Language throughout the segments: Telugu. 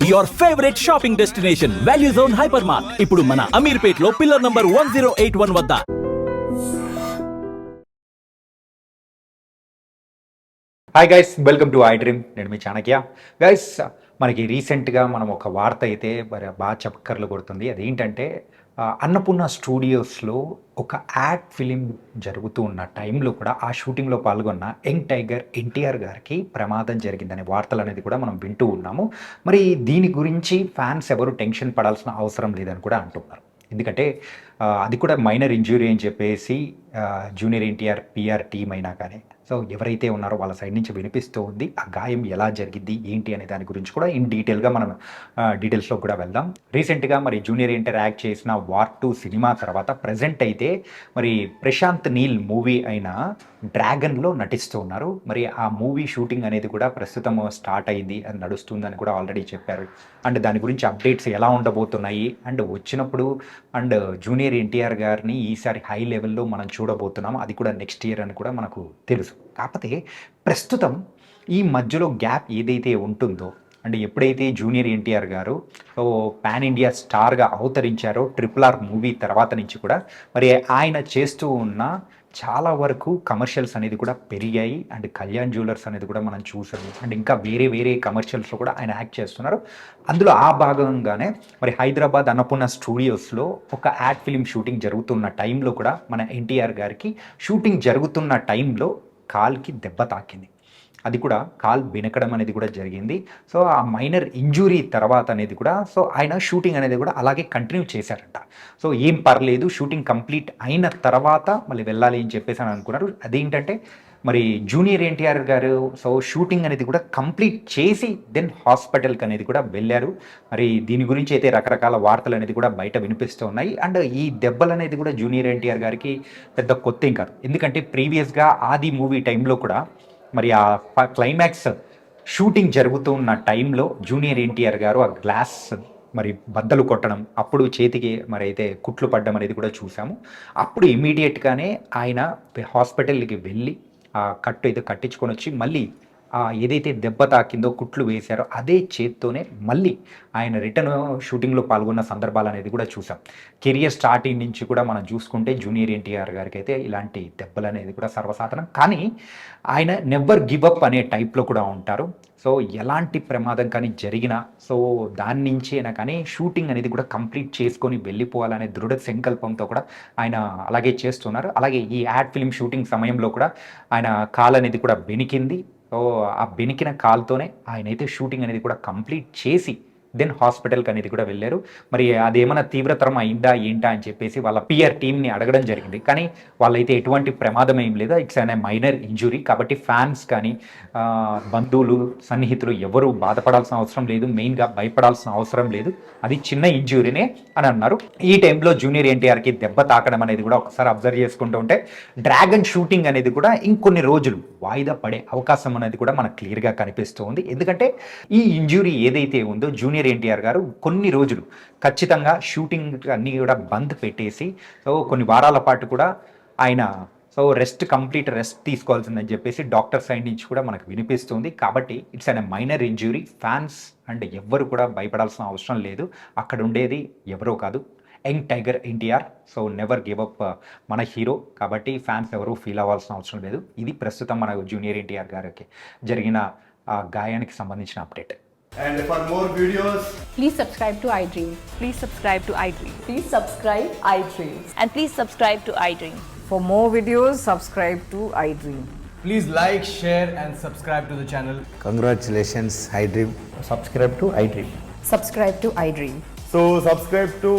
your favorite shopping destination, Value Zone Hypermart. ఇప్పుడు మన అమీర్పేట్ లో పిల్లర్ నంబర్ 1081 వద్ద. Hi guys, welcome to I dream. నేను మీ చాణక్య. గైస్, మనకి రీసెంట్గా మనం ఒక వార్త అయితే బాగా చక్కర్లు కొడుతుంది. అదేంటంటే అన్నపూర్ణ స్టూడియోస్లో ఒక యాడ్ ఫిలిం జరుగుతూ ఉన్న టైంలో కూడా ఆ షూటింగ్లో పాల్గొన్న యంగ్ టైగర్ ఎన్టీఆర్ గారికి ప్రమాదం జరిగిందనే వార్తలు అనేది కూడా మనం వింటూ ఉన్నాము. మరి దీని గురించి ఫ్యాన్స్ ఎవరు టెన్షన్ పడాల్సిన అవసరం లేదని కూడా అంటున్నారు. ఎందుకంటే అది కూడా మైనర్ ఇంజ్యూరీ అని చెప్పేసి జూనియర్ ఎన్టీఆర్ పిఆర్ టీమ్ అయినా కానీ సో ఎవరైతే ఉన్నారో వాళ్ళ సైడ్ నుంచి వినిపిస్తూ ఉంది. ఆ గాయం ఎలా జరిగింది ఏంటి అనే దాని గురించి కూడా ఇన్ డీటెయిల్గా మనం డీటెయిల్స్లో కూడా వెళ్దాం. రీసెంట్గా మరి జూనియర్ ఎన్టీఆర్ యాక్ట్ చేసిన వార్ 2 సినిమా తర్వాత ప్రజెంట్ అయితే మరి ప్రశాంత్ నీల్ మూవీ అయిన డ్రాగన్లో నటిస్తూ ఉన్నారు. మరి ఆ మూవీ షూటింగ్ అనేది కూడా ప్రస్తుతం స్టార్ట్ అయింది, అది నడుస్తుందని కూడా ఆల్రెడీ చెప్పారు. అండ్ దాని గురించి అప్డేట్స్ ఎలా ఉండబోతున్నాయి అండ్ వచ్చినప్పుడు అండ్ జూనియర్ ఎన్టీఆర్ గారిని ఈసారి హై లెవెల్లో మనం చూడబోతున్నాం, అది కూడా నెక్స్ట్ ఇయర్ అని కూడా మనకు తెలుసు. కాకపోతే ప్రస్తుతం ఈ మధ్యలో గ్యాప్ ఏదైతే ఉంటుందో అండ్ ఎప్పుడైతే జూనియర్ ఎన్టీఆర్ గారు సో పాన్ ఇండియా స్టార్గా అవతరించారో RRR మూవీ తర్వాత నుంచి కూడా మరి ఆయన చేస్తూ ఉన్న చాలా వరకు కమర్షియల్స్ అనేది కూడా పెరిగాయి. అండ్ కళ్యాణ్ జ్యువెలర్స్ అనేది కూడా మనం చూసాము. అండ్ ఇంకా వేరే వేరే కమర్షియల్స్లో కూడా ఆయన యాక్ట్ చేస్తున్నారు. అందులో ఆ భాగంగానే మరి హైదరాబాద్ అన్నపూర్ణ స్టూడియోస్లో ఒక యాడ్ ఫిలిం షూటింగ్ జరుగుతున్న టైంలో కూడా మన ఎన్టీఆర్ గారికి షూటింగ్ జరుగుతున్న టైంలో కాల్కి దెబ్బ తాకింది. అది కూడా కాల్ బెనకడం అనేది కూడా జరిగింది. సో ఆ మైనర్ ఇంజురీ తర్వాత అనేది కూడా సో ఆయన షూటింగ్ అనేది కూడా అలాగే కంటిన్యూ చేశారంట. సో ఏం పర్లేదు, షూటింగ్ కంప్లీట్ అయిన తర్వాత మళ్ళీ వెళ్ళాలి అని చెప్పేసి అని అనుకున్నారు. అదేంటంటే మరి జూనియర్ ఎన్టీఆర్ గారు సో షూటింగ్ అనేది కూడా కంప్లీట్ చేసి దెన్ హాస్పిటల్కి అనేది కూడా వెళ్ళారు. మరి దీని గురించి అయితే రకరకాల వార్తలు అనేది కూడా బయట వినిపిస్తూ ఉన్నాయి. అండ్ ఈ దెబ్బలు అనేది కూడా జూనియర్ ఎన్టీఆర్ గారికి పెద్ద కొత్త ఏం కాదు. ఎందుకంటే ప్రీవియస్గా ఆది మూవీ టైంలో కూడా మరి ఆ క్లైమాక్స్ షూటింగ్ జరుగుతూ ఉన్న టైంలో జూనియర్ ఎన్టీఆర్ గారు ఆ గ్లాస్ మరి బద్దలు కొట్టడం, అప్పుడు చేతికి మరి అయితే కుట్లు పడ్డం అనేది కూడా చూసాము. అప్పుడు ఇమీడియట్గానే ఆయన హాస్పిటల్కి వెళ్ళి ఆ కట్టు అయితే కట్టించుకొని వచ్చి మళ్ళీ ఏదైతే దెబ్బ తాకిందో కుట్లు వేశారో అదే చేత్తోనే మళ్ళీ ఆయన రిటర్న్ షూటింగ్లో పాల్గొన్న సందర్భాలు అనేది కూడా చూసాం. కెరియర్ స్టార్టింగ్ నుంచి కూడా మనం చూసుకుంటే జూనియర్ ఎన్టీఆర్ గారికి అయితే ఇలాంటి దెబ్బలు అనేది కూడా సర్వసాధారణం. కానీ ఆయన నెవర్ గివ్ అప్ అనే టైప్లో కూడా ఉంటారు. సో ఎలాంటి ప్రమాదం కానీ జరిగినా సో దాని నుంచి అయినా కానీ షూటింగ్ అనేది కూడా కంప్లీట్ చేసుకొని వెళ్ళిపోవాలనే దృఢ సంకల్పంతో కూడా ఆయన అలాగే చేస్తున్నారు. అలాగే ఈ యాడ్ ఫిల్మ్ షూటింగ్ సమయంలో కూడా ఆయన కాల్ అనేది కూడా బెనికింది. సో ఆ బెనికిన కాల్తోనే ఆయన అయితే షూటింగ్ అనేది కూడా కంప్లీట్ చేసి దెన్ హాస్పిటల్కి అనేది కూడా వెళ్ళారు. మరి అదేమైనా తీవ్రతరం అయిందా ఏంటా అని చెప్పేసి వాళ్ళ పిఆర్ టీమ్ని అడగడం జరిగింది. కానీ వాళ్ళైతే ఎటువంటి ప్రమాదం ఏం లేదు, ఇట్స్ అనే మైనర్ ఇంజురీ. కాబట్టి ఫ్యాన్స్ కానీ బంధువులు సన్నిహితులు ఎవరు బాధపడాల్సిన అవసరం లేదు, మెయిన్గా భయపడాల్సిన అవసరం లేదు, అది చిన్న ఇంజురీనే అని అన్నారు. ఈ టైంలో జూనియర్ ఎన్టీఆర్కి దెబ్బ తాకడం అనేది కూడా ఒకసారి అబ్జర్వ్ చేసుకుంటూ ఉంటే డ్రాగన్ షూటింగ్ అనేది కూడా ఇంకొన్ని రోజులు వాయిదా పడే అవకాశం అనేది కూడా మనకు క్లియర్గా కనిపిస్తూ ఉంది. ఎందుకంటే ఈ ఇంజురీ ఏదైతే ఉందో జూనియర్ ఎన్టీఆర్ గారు కొన్ని రోజులు ఖచ్చితంగా షూటింగ్ అన్నీ కూడా బంద్ పెట్టేసి సో కొన్ని వారాల పాటు కూడా ఆయన సో కంప్లీట్ రెస్ట్ తీసుకోవాల్సిందని చెప్పేసి డాక్టర్ సైడ్ నుంచి కూడా మనకు వినిపిస్తుంది. కాబట్టి it's an minor injury. Fans and ఎవ్వరు కూడా భయపడాల్సిన అవసరం లేదు. అక్కడ ఉండేది ఎవరో కాదు, young tiger NTR. So never give up మన హీరో. కాబట్టి ఫ్యాన్స్ ఎవరు ఫీల్ అవ్వాల్సిన అవసరం లేదు. ఇది ప్రస్తుతం మన జూనియర్ ఎన్టీఆర్ గారికి జరిగిన గాయానికి సంబంధించిన update. And for more videos, please subscribe to iDream. Please subscribe to iDream. Please subscribe iDream. And please subscribe to iDream. For more videos, subscribe to iDream. please like, share and subscribe to the channel. Congratulations, iDream. Subscribe to iDream. Subscribe to iDream. So subscribe to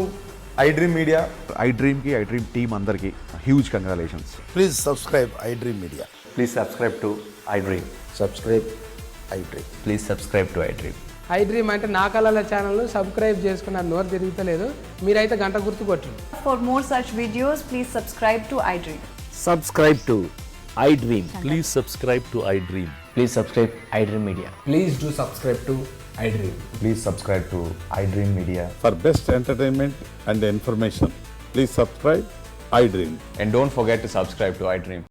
iDream Media. iDream ki iDream team andarki huge congratulations. Please subscribe iDream Media. Please subscribe to iDream. Subscribe iDream. Please subscribe to iDream. iDream అంటే నా కళల ఛానల్ సబ్స్క్రైబ్ చేసుకున్న నోరు తిరుగుతలేదు, మీరైతే గంట గుర్తు కొట్టండి. For more such videos, please subscribe to iDream. Subscribe to iDream. Please subscribe to iDream. Please subscribe iDream Media. Please do subscribe to iDream. Please subscribe to iDream Media. For best entertainment and information, please subscribe iDream. And don't forget to subscribe to iDream.